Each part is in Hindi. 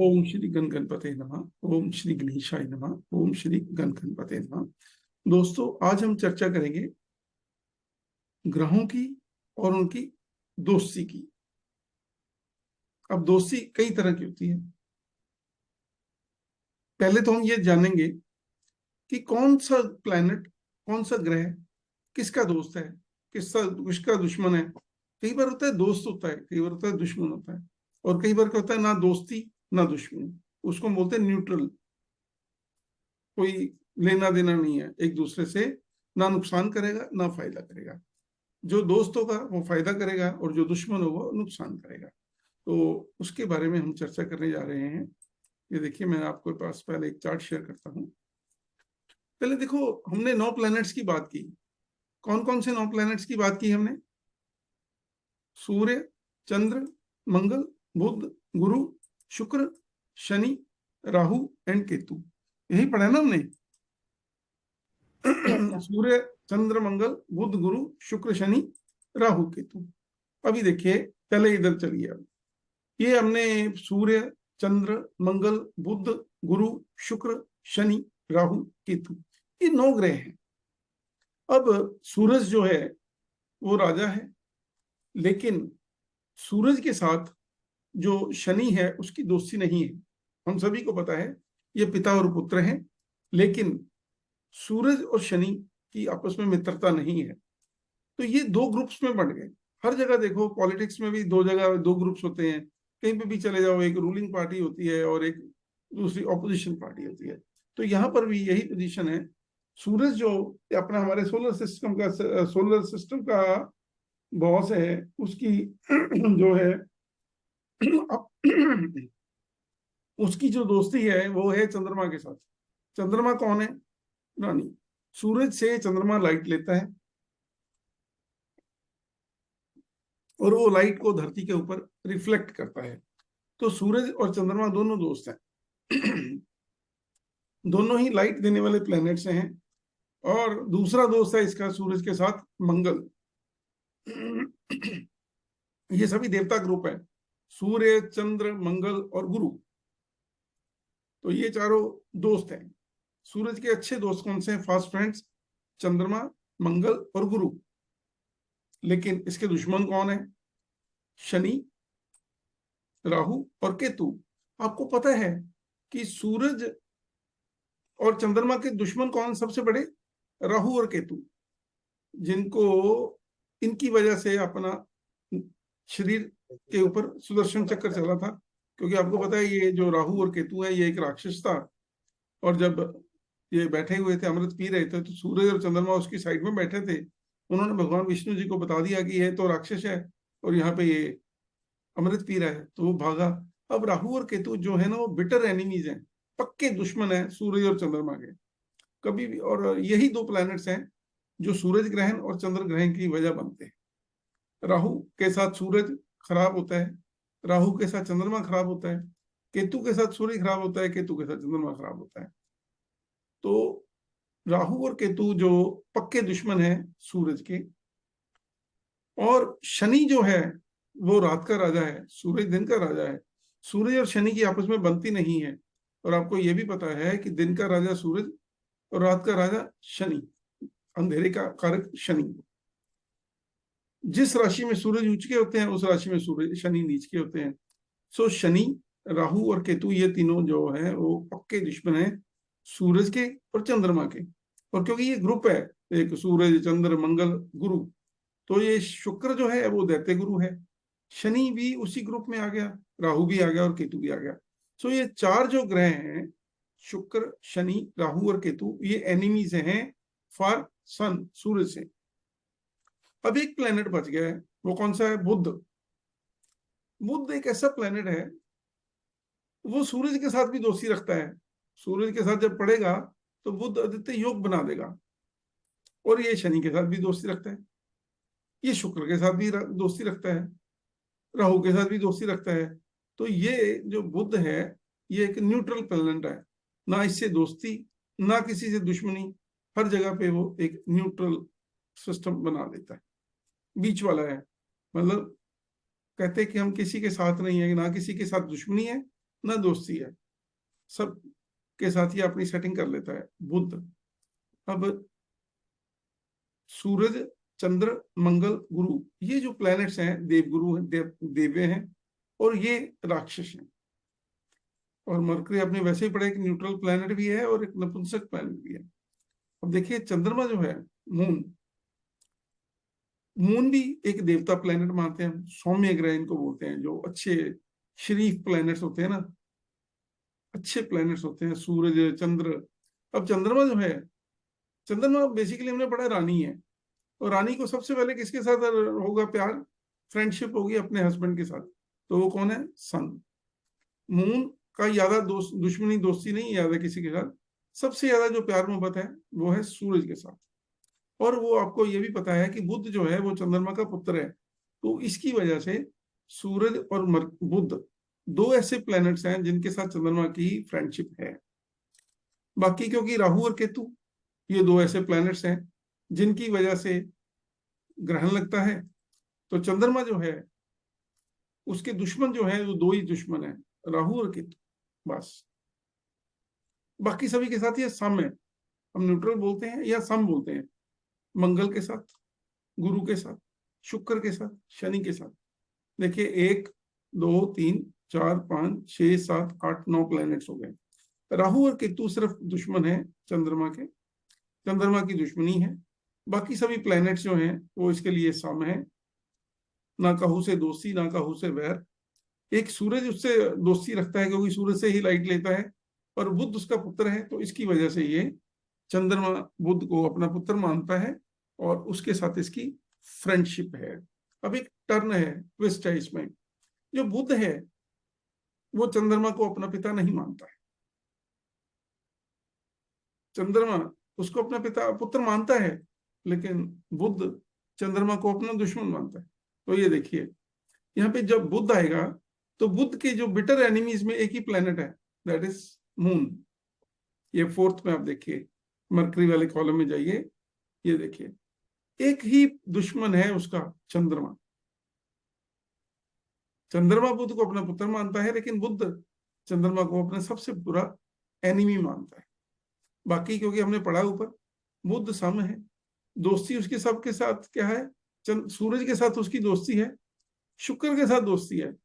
ओम श्री गण गणपते नमः। ओम श्री गणेशाय नमः। ओम श्री गण गणपते नमः। दोस्तों, आज हम चर्चा करेंगे ग्रहों की और उनकी दोस्ती की। अब दोस्ती कई तरह की होती है। पहले तो हम ये जानेंगे कि कौन सा प्लैनेट, कौन सा ग्रह किसका दोस्त है, किसका दुश्मन है। कई बार होता है दोस्त होता है, कई बार होता है दुश्मन होता है, और कई बार क्या होता है ना दोस्ती ना दुश्मनी। उसको हम बोलते हैं न्यूट्रल। कोई लेना देना नहीं है एक दूसरे से, ना नुकसान करेगा ना फायदा करेगा। जो दोस्त होगा वो फायदा करेगा और जो दुश्मन होगा वो नुकसान करेगा। तो उसके बारे में हम चर्चा करने जा रहे हैं। ये देखिए, मैं आपके पास पहले एक चार्ट शेयर करता हूँ। पहले देखो, हमने 9 प्लैनेट्स की बात की। कौन कौन से 9 प्लैनेट्स की बात की हमने? सूर्य, चंद्र, मंगल, बुध, गुरु, शुक्र, शनि, राहु एंड केतु। यही पढ़ा ना हमने। सूर्य, चंद्र, मंगल, बुध, गुरु, शुक्र, शनि, राहु, केतु। अभी देखिए, पहले इधर चलिए। अब ये हमने सूर्य, चंद्र, मंगल, बुध, गुरु, शुक्र, शनि, राहु, केतु, ये 9 ग्रह हैं। अब सूरज जो है वो राजा है, लेकिन सूरज के साथ जो शनि है उसकी दोस्ती नहीं है। हम सभी को पता है ये पिता और पुत्र हैं, लेकिन सूरज और शनि की आपस में मित्रता नहीं है। तो ये 2 ग्रुप्स में बंट गए। हर जगह देखो, पॉलिटिक्स में भी 2 जगह 2 ग्रुप्स होते हैं। कहीं पे भी चले जाओ, एक रूलिंग पार्टी होती है और एक दूसरी ऑपोजिशन पार्टी होती है। तो यहाँ पर भी यही पोजीशन है। सूरज जो अपना हमारे सोलर सिस्टम का बॉस है, उसकी जो है उसकी जो दोस्ती है वो है चंद्रमा के साथ। चंद्रमा कौन है? रानी। सूरज से चंद्रमा लाइट लेता है और वो लाइट को धरती के ऊपर रिफ्लेक्ट करता है। तो सूरज और चंद्रमा दोनों दोस्त हैं। दोनों ही लाइट देने वाले प्लैनेट्स हैं। और दूसरा दोस्त है इसका सूरज के साथ, मंगल। ये सभी देवता ग्रुप है, सूर्य, चंद्र, मंगल और गुरु। तो ये चारों दोस्त हैं। सूरज के अच्छे दोस्त कौन से हैं? फास्ट फ्रेंड्स, चंद्रमा, मंगल और गुरु। लेकिन इसके दुश्मन कौन है? शनि, राहु और केतु। आपको पता है कि सूरज और चंद्रमा के दुश्मन कौन सबसे बड़े? राहु और केतु, जिनको इनकी वजह से अपना शरीर के ऊपर सुदर्शन चक्र चला था। क्योंकि आपको पता है ये जो राहु और केतु है ये एक राक्षस था, और जब ये बैठे हुए थे अमृत पी रहे थे तो सूरज और चंद्रमा उसकी साइड में बैठे थे। उन्होंने भगवान विष्णु जी को बता दिया कि ये तो राक्षस है और यहाँ पे ये अमृत पी रहा है, तो वो भागा। अब राहु और केतु जो है ना, वो बिटर एनिमीज हैं, पक्के दुश्मन है सूरज और चंद्रमा के, कभी भी। और यही 2 प्लैनेट्स हैं जो सूरज ग्रहण और चंद्र ग्रहण की वजह बनते हैं। राहु के साथ सूरज खराब होता है, राहु के साथ चंद्रमा खराब होता है, केतु के साथ सूर्य खराब होता है, केतु के साथ चंद्रमा खराब होता है। तो राहु और केतु जो पक्के दुश्मन है सूरज के। और शनि जो है वो रात का राजा है, सूरज दिन का राजा है। सूरज और शनि की आपस में बनती नहीं है। और आपको यह भी पता है कि दिन का राजा सूरज और रात का राजा शनि, अंधेरे का कारक शनि। जिस राशि में सूरज ऊंच के होते हैं उस राशि में सूरज शनि नीच के होते हैं। सो शनि, राहु और केतु ये तीनों जो है वो पक्के दुश्मन है सूरज के और चंद्रमा के। और क्योंकि ये ग्रुप है, एक सूरज, चंद्र, मंगल, गुरु, तो ये शुक्र जो है वो दैत्य गुरु है। शनि भी उसी ग्रुप में आ गया, राहु भी आ गया और केतु भी आ गया। सो ये 4 जो ग्रह हैं, शुक्र, शनि, राहु और केतु, ये एनिमीज हैं फॉर सन, सूरज से। अब एक प्लेनेट बच गया है, वो कौन सा है? बुध। बुध एक ऐसा प्लेनेट है, वो सूरज के साथ भी दोस्ती रखता है। सूरज के साथ जब पड़ेगा तो बुध आदित्य योग बना देगा। और ये शनि के साथ भी दोस्ती रखता है, ये शुक्र के साथ भी दोस्ती रखता है, राहु के साथ भी दोस्ती रखता है। तो ये जो बुध है ये एक न्यूट्रल प्लेनेट है, ना इससे दोस्ती ना किसी से दुश्मनी। हर जगह पे वो एक न्यूट्रल सिस्टम बना देता है, बीच वाला है। मतलब कहते हैं कि हम किसी के साथ नहीं है, ना किसी के साथ दुश्मनी है ना दोस्ती है, सब के साथ ये अपनी सेटिंग कर लेता है बुध। अब सूरज, चंद्र, मंगल, गुरु, ये जो प्लैनेट्स हैं देवगुरु हैं, देवे हैं, और ये राक्षस हैं। और मरकरी आपने वैसे ही पढ़ा कि न्यूट्रल प्लैनेट भी है और एक नपुंसक प्लैनेट भी है। अब देखिए चंद्रमा जो है, मून, मून भी एक देवता प्लैनेट मानते हैं, सौम्य ग्रह इनको बोलते हैं, जो अच्छे शरीफ प्लैनेट्स होते हैं ना, अच्छे प्लैनेट्स होते हैं, सूरज, चंद्र। अब चंद्रमा जो है, चंद्रमा बेसिकली हमने पढ़ा रानी है, और रानी को सबसे पहले किसके साथ होगा प्यार, फ्रेंडशिप होगी अपने हस्बैंड के साथ, तो वो कौन है, सन। मून का ज्यादा दोस्त दुश्मनी दोस्ती नहीं याद है किसी के साथ, सबसे ज्यादा जो प्यार मोहब्बत है वो है सूरज के साथ। और वो आपको ये भी पता है कि बुध जो है वो चंद्रमा का पुत्र है, तो इसकी वजह से सूरज और बुध दो ऐसे प्लैनेट्स हैं जिनके साथ चंद्रमा की फ्रेंडशिप है। बाकी क्योंकि राहु और केतु ये दो ऐसे प्लैनेट्स हैं जिनकी वजह से ग्रहण लगता है, तो चंद्रमा जो है उसके दुश्मन जो है वो दो ही दुश्मन है, राहु और केतु, बस। बाकी सभी के साथ ये सम है, हम न्यूट्रल बोलते हैं या सम बोलते हैं, मंगल के साथ, गुरु के साथ, शुक्र के साथ, शनि के साथ। देखिए 1 2 3 4 5 6 7 8 9 प्लैनेट्स हो गए। राहु और केतु सिर्फ दुश्मन है चंद्रमा के, चंद्रमा की दुश्मनी है। बाकी सभी प्लैनेट्स जो हैं वो इसके लिए सम है, ना कहू से दोस्ती ना कहू से वैर। एक सूरज उससे दोस्ती रखता है क्योंकि सूरज से ही लाइट लेता है, और बुध उसका पुत्र है, तो इसकी वजह से ये चंद्रमा बुध को अपना पुत्र मानता है और उसके साथ इसकी फ्रेंडशिप है। अब एक टर्न है, ट्विस्ट है इसमें, जो बुध है वो चंद्रमा को अपना पिता नहीं मानता है, चंद्रमा उसको अपना पिता पुत्र मानता है, लेकिन बुध चंद्रमा को अपना दुश्मन मानता है। तो ये देखिए यहाँ पे जब बुध आएगा तो बुध के जो बिटर एनिमीज में एक ही प्लेनेट है, दैट इज मून। ये 4th में आप देखिए, मरकरी वाले कॉलम में जाइए, ये देखिए एक ही दुश्मन है उसका, चंद्रमा। चंद्रमा बुध को अपना पुत्र मानता है, लेकिन बुध चंद्रमा को अपना सबसे बुरा एनिमी मानता है। बाकी क्योंकि हमने पढ़ा ऊपर, बुध सम है, दोस्ती उसके सबके साथ क्या है, सूरज के साथ उसकी दोस्ती है, शुक्र के साथ दोस्ती है।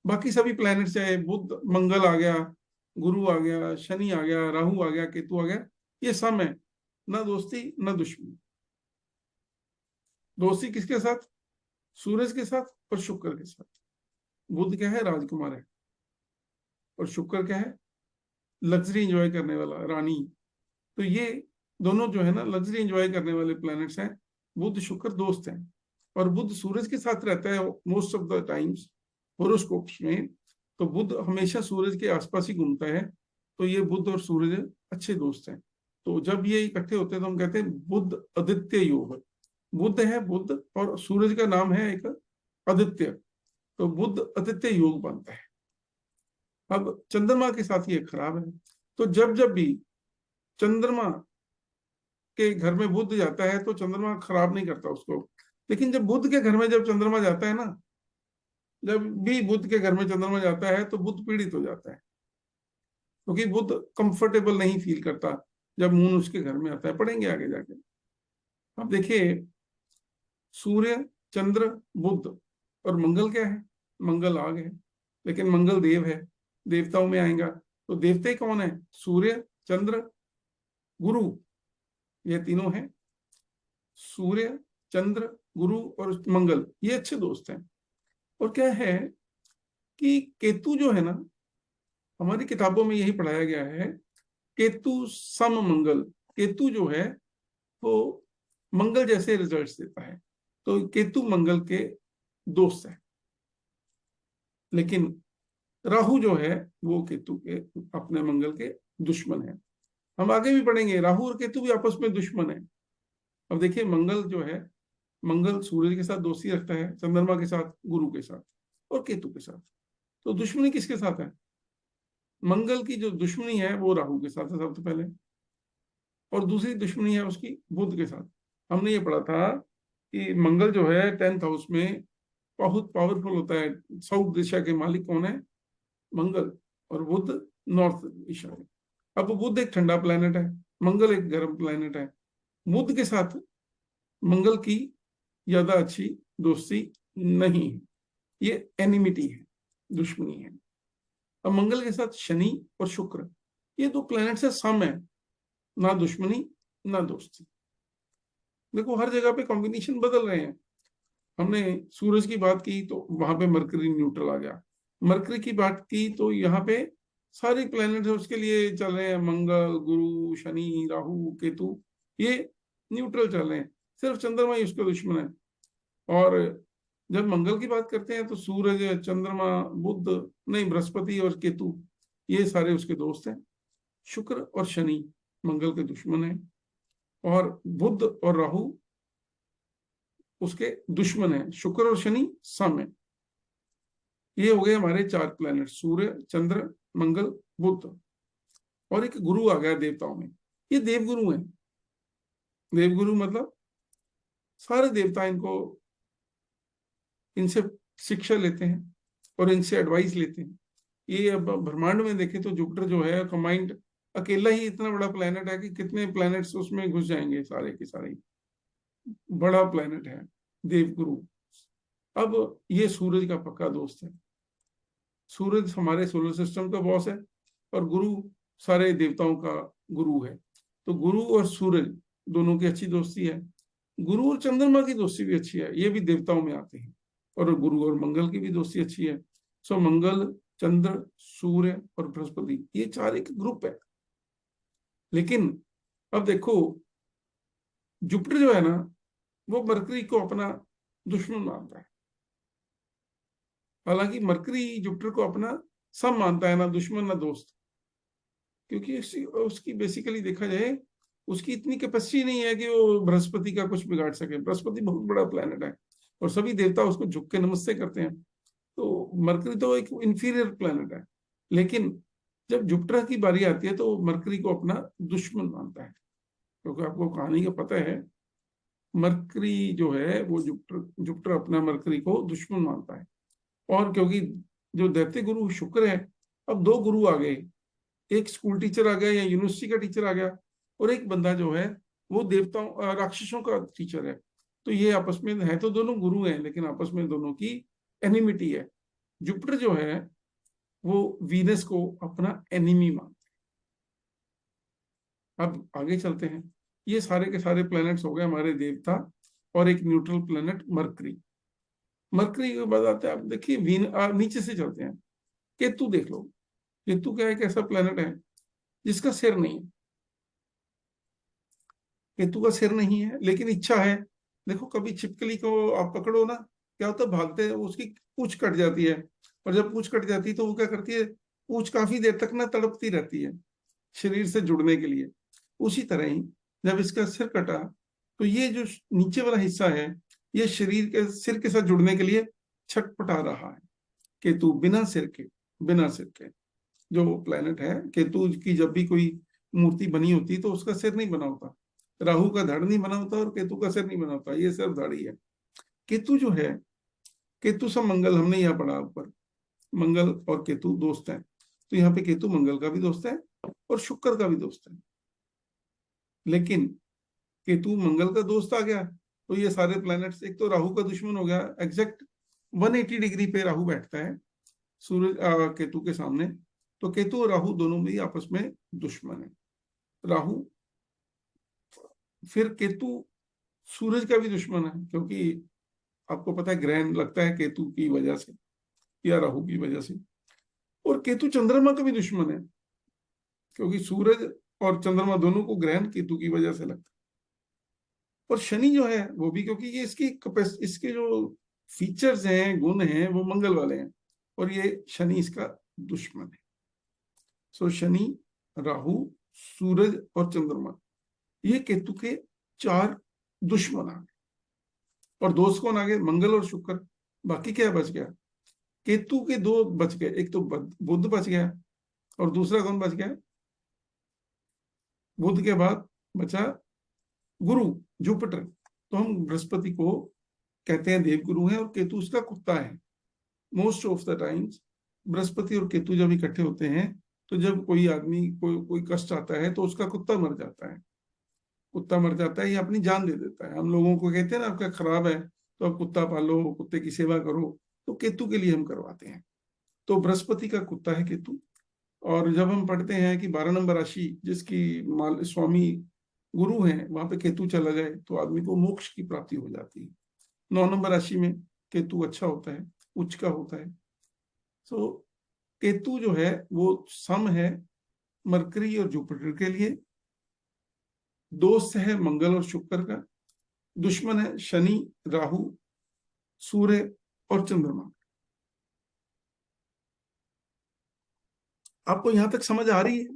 बाकी सभी प्लैनेट चाहे बुध, मंगल आ गया, गुरु आ गया, शनि आ गया, राहु आ गया, केतु आ गया, ये सम है, ना दोस्ती ना दुश्मनी। दोस्ती किसके साथ, सूरज के साथ और शुक्र के साथ। बुध क्या है, राजकुमार है, और शुक्र क्या है, लग्जरी एंजॉय करने वाला, रानी। तो ये दोनों जो है ना लग्जरी एंजॉय करने वाले प्लैनेट्स हैं। बुध शुक्र दोस्त हैं, और बुध सूरज के साथ रहता है मोस्ट ऑफ द टाइम्स होरोस्कोप्स में, तो बुध हमेशा सूरज के आसपास ही घूमता है। तो ये बुध और सूरज अच्छे दोस्त हैं। तो जब ये इकट्ठे होते हैं तो हम कहते हैं बुध आदित्य योग। बुध है बुध और सूरज का नाम है एक आदित्य, तो बुध आदित्य योग बनता है। अब चंद्रमा के साथ ये खराब है, तो जब जब भी चंद्रमा के घर में बुध जाता है तो चंद्रमा खराब नहीं करता उसको, लेकिन जब बुध के घर में जब चंद्रमा जाता है ना, जब भी बुध के घर में चंद्रमा जाता है तो बुध पीड़ित हो जाता है, क्योंकि बुध कंफर्टेबल नहीं फील करता जब मून उसके घर में आता है। पढ़ेंगे आगे जाके। अब देखिए सूर्य, चंद्र, बुध और मंगल क्या है, मंगल आग है, लेकिन मंगल देव है, देवताओं में आएगा। तो देवते कौन है, सूर्य, चंद्र, गुरु, ये तीनों हैं। सूर्य, चंद्र, गुरु और मंगल, ये अच्छे दोस्त हैं। और क्या है कि केतु जो है ना, हमारी किताबों में यही पढ़ाया गया है, केतु सम मंगल, केतु जो है वो मंगल जैसे रिजल्ट्स देता है, तो केतु मंगल के दोस्त है। लेकिन राहु जो है वो केतु के अपने मंगल के दुश्मन है। हम आगे भी पढ़ेंगे, राहु और केतु भी आपस में दुश्मन है। अब देखिए मंगल जो है, मंगल सूर्य के साथ दोस्ती रखता है, चंद्रमा के साथ, गुरु के साथ और केतु के साथ। तो दुश्मनी किसके साथ है, मंगल की जो दुश्मनी है वो राहु के साथ है सबसे पहले, और दूसरी दुश्मनी है उसकी बुध के साथ। हमने ये पढ़ा था कि मंगल जो है 10th हाउस में बहुत पावरफुल होता है। साउथ दिशा के मालिक कौन है, मंगल और बुध नॉर्थ दिशा में। अब बुध एक ठंडा प्लेनेट है, मंगल एक गर्म प्लेनेट है। बुध के साथ मंगल की ज्यादा अच्छी दोस्ती नहीं है, ये एनिमिटी है, दुश्मनी है। अब मंगल के साथ शनि और शुक्र, ये दो प्लैनेट से सम है, ना दुश्मनी ना दोस्ती। देखो हर जगह पे कॉम्बिनेशन बदल रहे हैं। हमने सूरज की बात की तो वहां पे मरकरी न्यूट्रल आ गया, मरकरी की बात की तो यहाँ पे सारे प्लैनेट उसके लिए चल रहे हैं, मंगल, गुरु, शनि, राहु, केतु, ये न्यूट्रल चल रहे हैं, सिर्फ चंद्रमा ही उसका दुश्मन है। और जब मंगल की बात करते हैं तो सूरज, चंद्रमा, बुध, नहीं बृहस्पति और केतु, ये सारे उसके दोस्त हैं। शुक्र और शनि मंगल के दुश्मन हैं, और बुध और राहु उसके दुश्मन हैं। शुक्र और शनि सम है। ये हो गए हमारे 4 प्लैनेट, सूर्य, चंद्र, मंगल, बुध। और एक गुरु आ गया देवताओं में, ये देवगुरु हैं। देवगुरु मतलब सारे देवता इनको, इनसे शिक्षा लेते हैं और इनसे एडवाइस लेते हैं। ये अब ब्रह्मांड में देखें तो जुपिटर जो है कंबाइंड अकेला ही इतना बड़ा प्लेनेट है कि कितने प्लैनेट्स उसमें घुस जाएंगे, सारे के सारे, बड़ा प्लेनेट है देवगुरु। अब ये सूरज का पक्का दोस्त है। सूरज हमारे सोलर सिस्टम का बॉस है और गुरु सारे देवताओं का गुरु है। तो गुरु और सूरज दोनों की अच्छी दोस्ती है। गुरु और चंद्रमा की दोस्ती भी अच्छी है, ये भी देवताओं में आते हैं। और गुरु और मंगल की भी दोस्ती अच्छी है। सो मंगल, चंद्र, सूर्य और बृहस्पति, ये 4 एक ग्रुप है। लेकिन अब देखो जुपिटर जो है ना, वो मरकरी को अपना दुश्मन मानता है। हालांकि मरकरी जुपिटर को अपना सब मानता है, ना दुश्मन ना दोस्त। क्योंकि उसकी बेसिकली देखा जाए, उसकी इतनी कैपेसिटी नहीं है कि वो बृहस्पति का कुछ बिगाड़ सके। बृहस्पति बहुत बड़ा प्लेनेट है और सभी देवता उसको झुक के नमस्ते करते हैं। तो मरकरी तो एक इंफीरियर प्लेनेट है। लेकिन जब जुपिटर की बारी आती है तो मरकरी को अपना दुश्मन मानता है, क्योंकि आपको कहानी का पता है, मरकरी जो है वो जुपिटर जुपिटर अपना मरकरी को दुश्मन मानता है। और क्योंकि जो दैत्य गुरु शुक्र है, अब 2 गुरु आ गए, एक स्कूल टीचर आ गया या यूनिवर्सिटी का टीचर आ गया, और एक बंदा जो है वो देवताओं राक्षसों का टीचर है। तो ये आपस में है तो दोनों गुरु हैं, लेकिन आपस में दोनों की एनिमिटी है। जुपिटर जो है वो वीनस को अपना एनिमी मानता है। अब आगे चलते हैं। ये सारे के सारे प्लैनेट्स हो गए हमारे देवता, और एक न्यूट्रल प्लैनेट मरकरी। मरकरी के बाद आते हैं, आप देखिए नीचे से चलते हैं। केतु देख लो। केतु क्या एक ऐसा प्लैनेट है जिसका सिर नहीं है। केतु का सिर नहीं है लेकिन इच्छा है। देखो कभी छिपकली को आप पकड़ो ना, क्या होता है, भागते हैं, उसकी पूंछ कट जाती है। और जब पूंछ कट जाती है तो वो क्या करती है, पूंछ काफी देर तक ना तड़पती रहती है शरीर से जुड़ने के लिए। उसी तरह ही जब इसका सिर कटा तो ये जो नीचे वाला हिस्सा है, ये शरीर के सिर के साथ जुड़ने के लिए छटपटा रहा है। केतु बिना सिर के जो प्लेनेट है, केतु की जब भी कोई मूर्ति बनी होती तो उसका सिर नहीं बना होता, राहु का धड़ नहीं बना होता और केतु का सिर नहीं बना होता, ये सिर्फ धड़ ही है। केतु जो है, केतु से मंगल, हमने यहाँ पढ़ा ऊपर, मंगल और केतु दोस्त हैं। तो यहाँ पे केतु मंगल का भी दोस्त है और शुक्र का भी दोस्त है। लेकिन केतु मंगल का दोस्त आ गया तो ये सारे प्लैनेट्स, एक तो राहु का दुश्मन हो गया। एग्जैक्ट 180 डिग्री पे राहु बैठता है सूरज केतु के सामने। तो केतु और राहु दोनों भी आपस में दुश्मन है। राहु, फिर केतु सूरज का भी दुश्मन है, क्योंकि आपको पता है ग्रहण लगता है केतु की वजह से या राहु की वजह से। और केतु चंद्रमा का भी दुश्मन है, क्योंकि सूरज और चंद्रमा दोनों को ग्रहण केतु की वजह से लगता है। और शनि जो है वो भी, क्योंकि ये इसके जो फीचर्स हैं, गुण हैं, वो मंगल वाले हैं, और ये शनि इसका दुश्मन है। सो शनि, राहु, सूरज और चंद्रमा, ये केतु के 4 दुश्मन आ गए। और दोस्त कौन आ गए, मंगल और शुक्र। बाकी क्या बच गया, केतु के 2 बच गए, एक तो बुध बच गया और दूसरा कौन बच गया, बुध के बाद बचा गुरु, जुपिटर। तो हम बृहस्पति को कहते हैं देवगुरु है और केतु उसका कुत्ता है। Most of the times Brihaspati और केतु जब इकट्ठे होते हैं तो जब कोई आदमी कोई कष्ट आता है तो उसका कुत्ता मर जाता है, कुत्ता मर जाता है या अपनी जान दे देता है। हम लोगों को कहते हैं ना आपका खराब है तो आप कुत्ता पालो, कुत्ते की सेवा करो, तो केतु के लिए हम करवाते हैं। तो बृहस्पति का कुत्ता है केतु। और जब हम पढ़ते हैं कि 12 नंबर राशि जिसकी स्वामी गुरु हैं वहां पे केतु चला जाए तो आदमी को मोक्ष की प्राप्ति हो जाती है। 9 नंबर राशि में केतु अच्छा होता है, उच्च का होता है। तो केतु जो है वो सम है मरकरी और जुपिटर के लिए, दोस्त है मंगल और शुक्र का, दुश्मन है शनि, राहु, सूर्य और चंद्रमा। आपको यहां तक समझ आ रही है?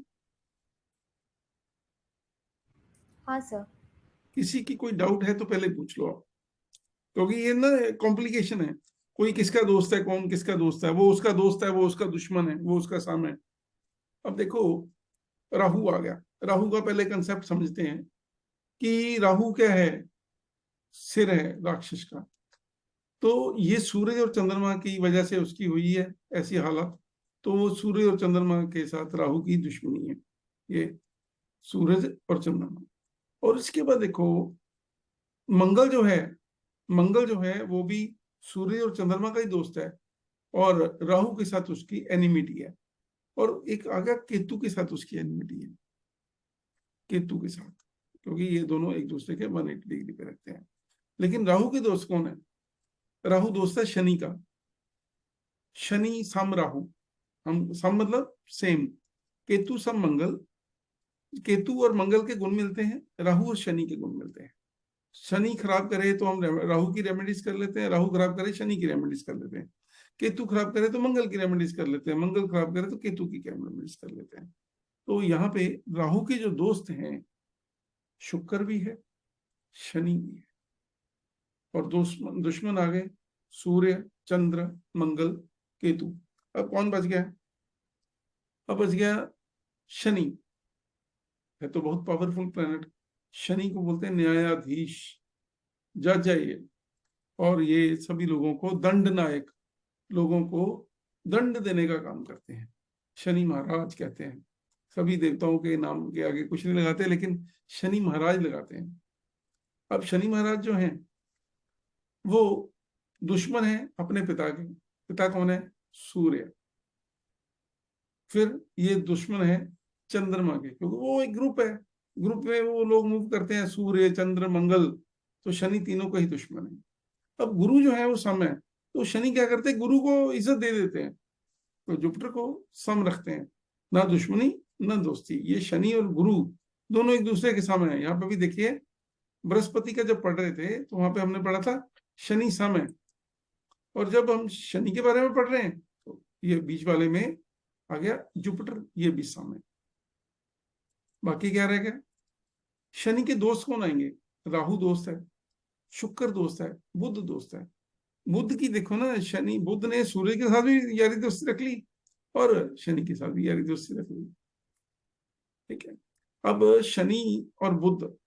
हाँ सर। किसी की कोई डाउट है तो पहले पूछ लो आप, क्योंकि ये ना कॉम्प्लिकेशन है। कोई किसका दोस्त है, कौन किसका दोस्त है, वो उसका दोस्त है, वो उसका दुश्मन है, वो उसका सामने है। अब देखो राहु आ गया। राहु का पहले कंसेप्ट समझते हैं कि राहु क्या है, सिर है राक्षस का। तो ये सूरज और चंद्रमा की वजह से उसकी हुई है ऐसी हालत। तो वो सूरज और चंद्रमा के साथ राहु की दुश्मनी है, ये सूरज और चंद्रमा। और इसके बाद देखो मंगल जो है, मंगल जो है वो भी सूर्य और चंद्रमा का ही दोस्त है, और राहु के साथ उसकी एनिमिटी है। और एक आ गया केतु के साथ उसकी एनिमिटी है, केतु के साथ, क्योंकि ये दोनों एक दूसरे के 180 डिग्री पे रहते हैं। लेकिन राहु के दोस्त कौन है? राहु दोस्त है शनि का। शनि सम राहु, हम सम मतलब सेम, केतु सम मंगल। केतु और मंगल के गुण मिलते हैं, राहु और शनि के गुण मिलते हैं। शनि खराब करे तो हम राहु की रेमेडीज कर लेते हैं, राहु खराब करे शनि की रेमेडीज कर लेते हैं, केतु खराब करे तो मंगल की रेमेडीज कर लेते हैं, मंगल खराब करे तो केतु की रेमेडीज कर लेते हैं। तो यहाँ पे राहु के जो दोस्त हैं शुक्र भी है, शनि भी है, और दुश्मन दुश्मन आ गए सूर्य, चंद्र, मंगल, केतु। अब कौन बच गया? अब बच गया शनि। है तो बहुत पावरफुल प्लेनेट। शनि को बोलते हैं न्यायाधीश, जज है ये। और ये सभी लोगों को दंड नायक, लोगों को दंड देने का काम करते हैं, शनि महाराज कहते हैं। सभी देवताओं के नाम के आगे कुछ नहीं लगाते, लेकिन शनि महाराज लगाते हैं। अब शनि महाराज जो हैं वो दुश्मन है अपने पिता के। पिता कौन है? सूर्य। फिर ये दुश्मन है चंद्रमा के, क्योंकि वो एक ग्रुप है, ग्रुप में वो लोग मूव करते हैं, सूर्य चंद्र मंगल। तो शनि तीनों का ही दुश्मन है। अब गुरु जो है वो सम है, तो शनि क्या करते हैं, गुरु को इज्जत दे देते हैं, तो जुपिटर को सम रखते हैं। ना दुश्मनी ना दोस्ती, ये शनि और गुरु दोनों एक दूसरे के सामने है। यहाँ पे भी देखिए बृहस्पति का जब पढ़ रहे थे तो वहां पे हमने पढ़ा था शनि सम है, और जब हम शनि के बारे में पढ़ रहे हैं तो ये बीच वाले में आ गया जुपिटर, ये भी सम है। बाकी क्या रह गया? शनि के दोस्त कौन आएंगे? राहु दोस्त है, शुक्र दोस्त है, बुध दोस्त है। बुध की देखो ना, शनि बुध ने सूर्य के साथ भी यारी दोस्ती रख ली और शनि के साथ भी यारी दोस्ती रख ली। ठीक है। अब शनि और बुध,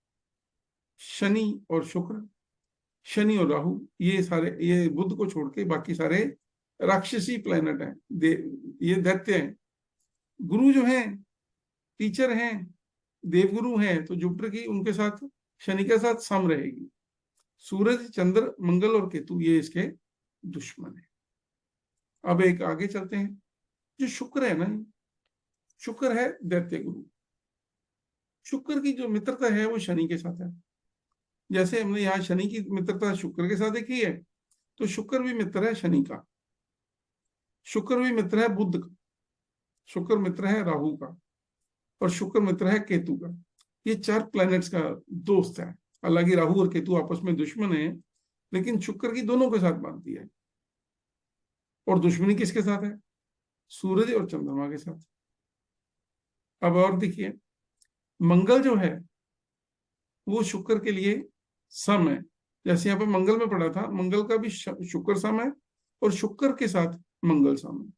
शनि और शुक्र, शनि और राहु, ये सारे, ये बुध को छोड़ के बाकी सारे राक्षसी प्लेनेट हैं, ये दैत्य हैं। गुरु जो हैं टीचर हैं, देवगुरु हैं, तो जुपिटर की उनके साथ शनि के साथ सम रहेगी। सूरज चंद्र मंगल और केतु ये इसके दुश्मन है। अब एक आगे चलते हैं, जो शुक्र है ना, शुक्र है दैत्य गुरु। शुक्र की जो मित्रता है वो शनि के साथ है। जैसे हमने यहाँ शनि की मित्रता शुक्र के साथ देखी है, तो शुक्र भी मित्र है शनि का, शुक्र भी मित्र है बुध का, शुक्र मित्र है राहु का, और शुक्र मित्र है केतु का। ये 4 प्लैनेट्स का दोस्त है। हालांकि राहु और केतु आपस में दुश्मन है, लेकिन शुक्र की दोनों के साथ बनती है। और दुश्मनी किसके साथ है? सूरज और चंद्रमा के साथ। अब और देखिए, मंगल जो है वो शुक्र के लिए सम है। जैसे यहाँ पे मंगल में पढ़ा था, मंगल का भी शुक्र सम है, और शुक्र के साथ मंगल सम है।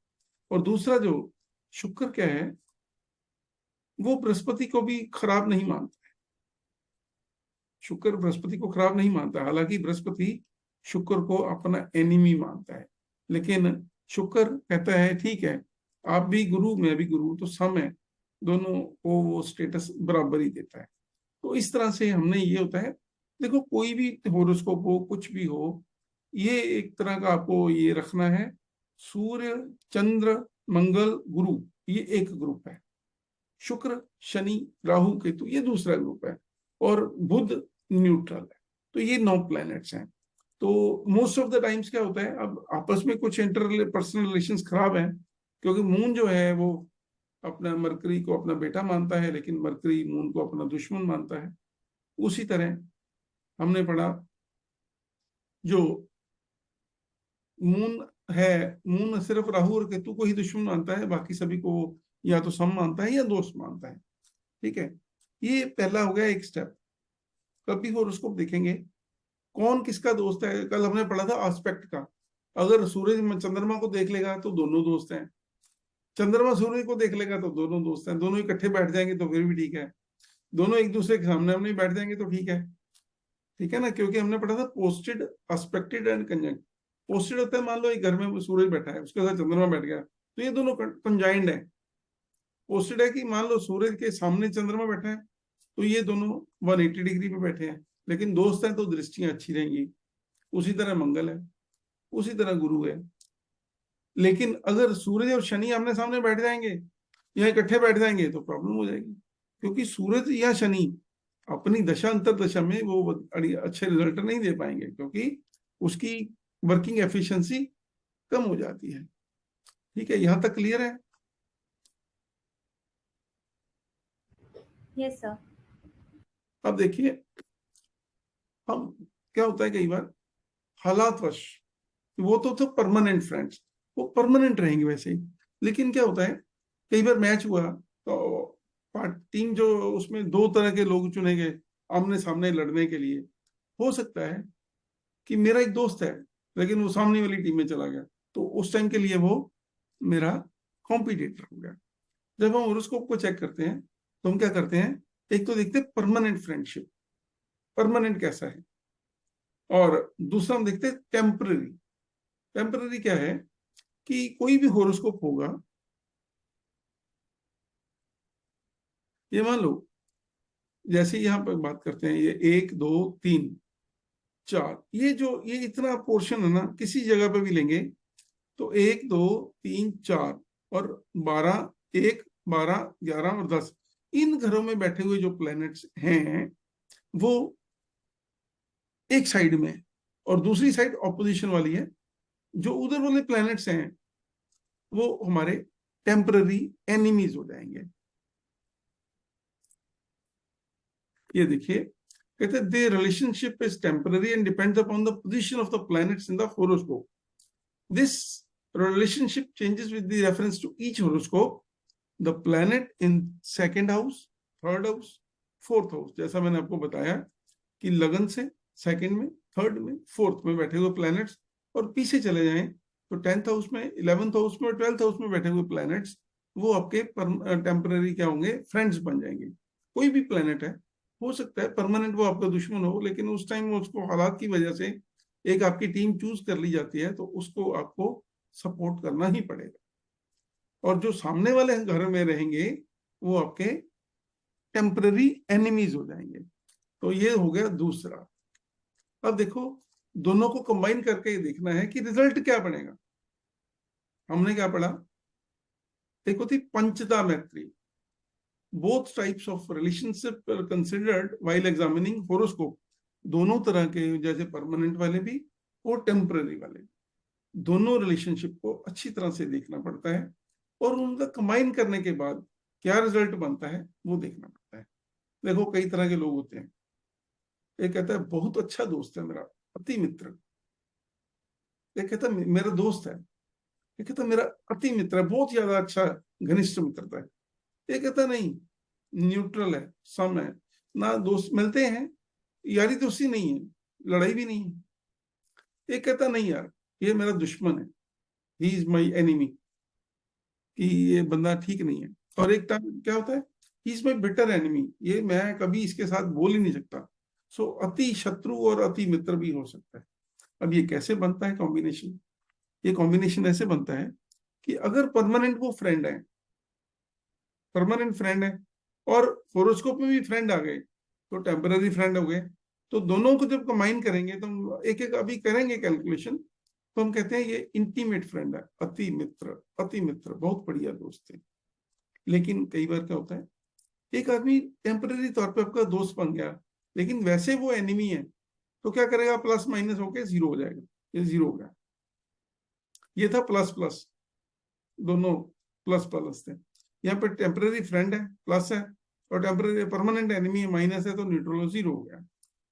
और दूसरा जो शुक्र क्या है, वो बृहस्पति को भी खराब नहीं मानता है। शुक्र बृहस्पति को खराब नहीं मानता, हालांकि बृहस्पति शुक्र को अपना एनिमी मानता है, लेकिन शुक्र कहता है ठीक है, आप भी गुरु मैं भी गुरु, तो सम है, दोनों को वो स्टेटस बराबर ही देता है। तो इस तरह से हमने ये होता है, देखो कोई भी होरोस्कोप हो, कुछ भी हो, ये एक तरह का आपको ये रखना है, सूर्य चंद्र मंगल गुरु ये एक ग्रुप है, शुक्र शनि राहु केतु ये दूसरा ग्रुप है, और बुध न्यूट्रल है। तो ये 9 प्लैनेट्स हैं। तो मोस्ट ऑफ द टाइम्स क्या होता है, अब आपस में कुछ इंटर पर्सनल रिलेशंस खराब हैं, क्योंकि मून जो है वो अपना मरकरी को अपना बेटा मानता है, लेकिन मरकरी मून को अपना दुश्मन मानता है। उसी तरह हमने पढ़ा, जो मून है, मून सिर्फ राहु और केतु को ही दुश्मन मानता है, बाकी सभी को या तो सम मानता है या दोस्त मानता है। ठीक है, ये पहला हो गया एक स्टेप। कभी होरोस्कोप देखेंगे कौन किसका दोस्त है, कल हमने पढ़ा था एस्पेक्ट का। अगर सूरज चंद्रमा को देख लेगा तो दोनों दोस्त हैं, चंद्रमा सूर्य को देख लेगा तो दोनों दोस्त हैं, दोनों इकट्ठे बैठ जाएंगे तो फिर भी ठीक है, दोनों एक दूसरे के सामने हमने बैठ जाएंगे तो ठीक है। ठीक है ना, क्योंकि हमने पढ़ा था posted expected and conjunct. Posted होता है, मान लो एक घर में सूरज बैठा है, उसके साथ चंद्रमा बैठ गया, तो ये दोनों कंजाइंड है। पोस्टेड है कि मान लो सूरज के सामने चंद्रमा बैठा है, तो ये दोनों 180 डिग्री पे बैठे हैं, लेकिन दोस्त हैं तो दृष्टियां अच्छी रहेंगी। उसी तरह मंगल है, उसी तरह गुरु है। लेकिन अगर सूरज और शनि आमने सामने बैठ जाएंगे या इकट्ठे बैठ जाएंगे तो प्रॉब्लम हो जाएगी, क्योंकि सूरज या शनि अपनी दशा अंतर दशा में वो अच्छे रिजल्ट नहीं दे पाएंगे, क्योंकि उसकी वर्किंग एफिशिएंसी कम हो जाती है। ठीक है, यहां तक क्लियर है? Yes sir. अब देखिए, हम क्या होता है कई बार हालातवश, वो तो परमानेंट फ्रेंड्स, वो परमानेंट रहेंगे वैसे ही, लेकिन क्या होता है कई बार मैच हुआ तो टीम जो, उसमें 2 तरह के लोग चुने गए आमने सामने लड़ने के लिए। हो सकता है कि मेरा एक दोस्त है लेकिन वो सामने वाली टीम में चला गया, तो उस टाइम के लिए वो मेरा कॉम्पिटिटर हो गया। जब हम होरोस्कोप को चेक करते हैं तो हम क्या करते हैं, एक तो देखते हैं परमानेंट फ्रेंडशिप, परमानेंट कैसा है, और दूसरा हम देखते हैं टेम्पररी। टेम्पररी क्या है कि कोई भी होरोस्कोप होगा, ये मान लो जैसे यहां पर बात करते हैं, ये 1 2 3 4, ये इतना पोर्शन है ना, किसी जगह पे भी लेंगे तो 1 2 3 4 और 12, 1 12 11 और 10, इन घरों में बैठे हुए जो प्लैनेट्स हैं वो एक साइड में, और दूसरी साइड ऑपोजिशन वाली है। जो उधर वाले प्लैनेट्स हैं वो हमारे टेम्पररी एनिमीज हो जाएंगे। ये देखिए, कहते हैं the relationship is temporary and depends upon the position of the planets in the horoscope. This relationship changes with the reference to each horoscope. The planet in second house, third house, fourth house, जैसा मैंने आपको बताया कि लगन से सेकंड में, थर्ड में, फोर्थ में बैठे हुए प्लैनेट्स, और पीछे चले जाएं तो 10th हाउस में, 11th हाउस में और 12th हाउस में बैठे हुए प्लैनेट्स वो आपके टेम्पररी क्या होंगे, फ्रेंड्स बन जाएंगे। कोई भी प्लैनेट है, हो सकता है परमानेंट वो आपका दुश्मन हो, लेकिन उस टाइम उसको हालात की वजह से एक आपकी टीम चूज कर ली जाती है, तो उसको आपको सपोर्ट करना ही पड़ेगा। और जो सामने वाले घर में रहेंगे वो आपके टेम्पररी एनिमीज हो जाएंगे। तो ये हो गया दूसरा। अब देखो, दोनों को कंबाइन करके देखना है कि रिजल्ट क्या बनेगा। हमने क्या पढ़ा, एक होती पंचता मैत्री। Both types of relationship are considered while examining horoscope. दोनों तरह के, जैसे परमानेंट वाले भी और टेम्पररी वाले, दोनों रिलेशनशिप को अच्छी तरह से देखना पड़ता है, और उनका कंबाइन करने के बाद क्या रिजल्ट बनता है वो देखना पड़ता है। देखो, कई तरह के लोग होते हैं। एक कहता है बहुत अच्छा दोस्त है मेरा, अति मित्र। एक कहता है मेरा दोस्त है। एक कहता है मेरा अति मित्र है, बहुत ज्यादा अच्छा घनिष्ठ मित्रता है। एक कहता नहीं, न्यूट्रल है, सम है, ना दोस्त मिलते हैं, यारी दोस्ती नहीं है, लड़ाई भी नहीं है। एक कहता नहीं यार, ये मेरा दुश्मन है, ही इज माई एनिमी, कि ये बंदा ठीक नहीं है। और एक टाइम क्या होता है, he is my bitter enemy, ये मैं कभी इसके साथ बोल ही नहीं सकता। सो अति शत्रु और अति मित्र भी हो सकता है। अब ये कैसे बनता है कॉम्बिनेशन, ये कॉम्बिनेशन ऐसे बनता है कि अगर परमानेंट वो फ्रेंड है, परमानेंट फ्रेंड है और होरोस्कोप में भी फ्रेंड आ गए तो टेम्पररी फ्रेंड हो गए, तो दोनों को जब कंबाइन करेंगे तो हम एक एक अभी करेंगे कैलकुलेशन, तो हम कहते हैं ये इंटीमेट फ्रेंड है, अति मित्र, अति मित्र, बहुत बढ़िया दोस्त है। लेकिन कई बार क्या होता है, एक आदमी टेम्पररी तौर पे आपका दोस्त बन गया लेकिन वैसे वो एनिमी है, तो क्या करेगा, प्लस माइनस होके जीरो हो जाएगा, ये जीरो हो गया। ये था प्लस प्लस, दोनों प्लस प्लस थे। यहाँ पे टेम्पररी फ्रेंड है प्लस है, और टेम्पररी परमानेंट एनिमी है माइनस है, तो न्यूट्रल जीरो हो गया।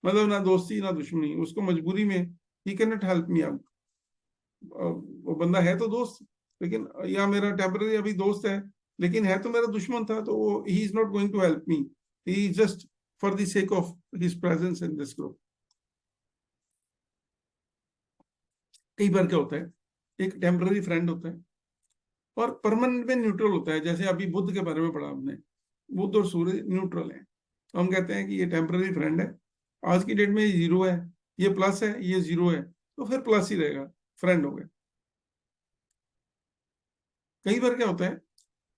मतलब ना दोस्ती ना दुश्मनी, उसको मजबूरी में he can not help me out. वो बंदा है तो दोस्त, लेकिन या मेरा टेम्पररी अभी दोस्त है लेकिन है तो मेरा दुश्मन था, तो वो he is not going to help me, he is just for the sake of his presence in this group. कई बार क्या होता है, एक टेम्पररी फ्रेंड होता है और परमानेंट में न्यूट्रल होता है। जैसे अभी बुध के बारे में पढ़ा आपने, बुध और सूर्य न्यूट्रल है, तो हम कहते हैं कि ये टेम्पररी फ्रेंड है, आज की डेट में ये जीरो है, ये प्लस है, ये जीरो है, तो फिर प्लस ही रहेगा, फ्रेंड हो गए। कई बार क्या होता है,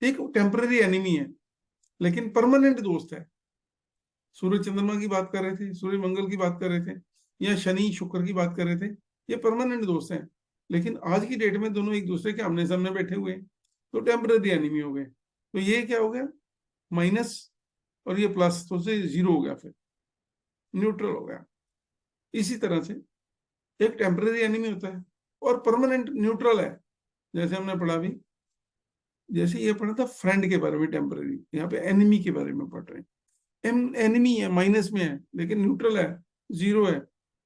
एक टेम्पररी एनिमी है लेकिन परमानेंट दोस्त है। सूर्य चंद्रमा की बात कर रहे थे, सूर्य मंगल की बात कर रहे थे, या शनि शुक्र की बात कर रहे थे, ये परमानेंट दोस्त हैं, लेकिन आज की डेट में दोनों एक दूसरे के आमने सामने बैठे हुए हैं, तो टेम्पररी एनिमी हो गए। तो ये क्या हो गया, माइनस, और ये प्लस, तो से जीरो हो गया, फिर न्यूट्रल हो गया। इसी तरह से एक टेम्पररी एनिमी होता है और परमानेंट न्यूट्रल है। जैसे हमने पढ़ा भी, जैसे ये पढ़ा था फ्रेंड के बारे में टेम्पररी, यहाँ पे एनिमी के बारे में पढ़ रहे हैं। एनिमी है, माइनस में है लेकिन न्यूट्रल है, जीरो है,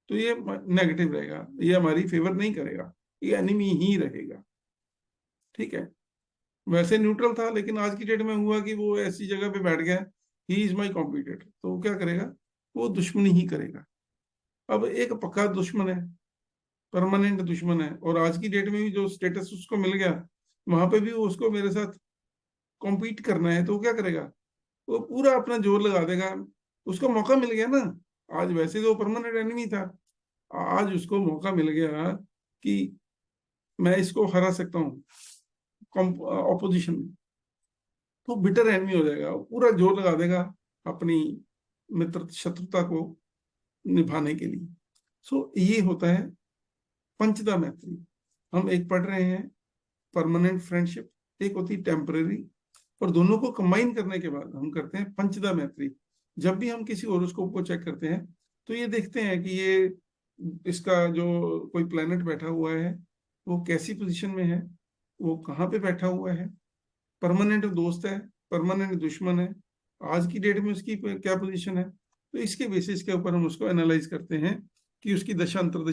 तो ये नेगेटिव रहेगा, ये हमारी फेवर नहीं करेगा, ये एनिमी ही रहेगा। ठीक है, वैसे न्यूट्रल था लेकिन आज की डेट में हुआ कि वो ऐसी जगह पे बैठ गया, ही इज माई कॉम्पिटिटर, तो वो क्या करेगा, वो दुश्मनी ही करेगा। अब एक पक्का दुश्मन है, परमानेंट दुश्मन है, और आज की डेट में भी जो स्टेटस उसको मिल गया, वहां पे भी वो उसको मेरे साथ कॉम्पीट करना है, तो वो क्या करेगा, वो पूरा अपना जोर लगा देगा। उसको मौका मिल गया ना, आज वैसे तो परमानेंट एनिमी था, आज उसको मौका मिल गया कि मैं इसको हरा सकता हूँ ऑपोजिशन में, तो बिटर एनिमी हो जाएगा, पूरा जोर लगा देगा अपनी मित्र शत्रुता को निभाने के लिए। सो ये होता है पंचदा मैत्री। हम एक पढ़ रहे हैं परमानेंट फ्रेंडशिप, एक होती टेम्पररी, और दोनों को कंबाइन करने के बाद हम करते हैं पंचदा मैत्री। जब भी हम किसी होरोस्कोप को चेक करते हैं तो ये देखते हैं कि ये इसका जो कोई प्लैनेट बैठा हुआ है वो कैसी पोजीशन में है, वो कहाँ पे बैठा हुआ है, परमानेंट दोस्त है, परमानेंट दुश्मन है, आज की डेट में उसकी क्या पोजीशन है, तो इसके बेसिस के ऊपर हम उसको एनालाइज करते हैं कि उसकी दशा अंतर्दशा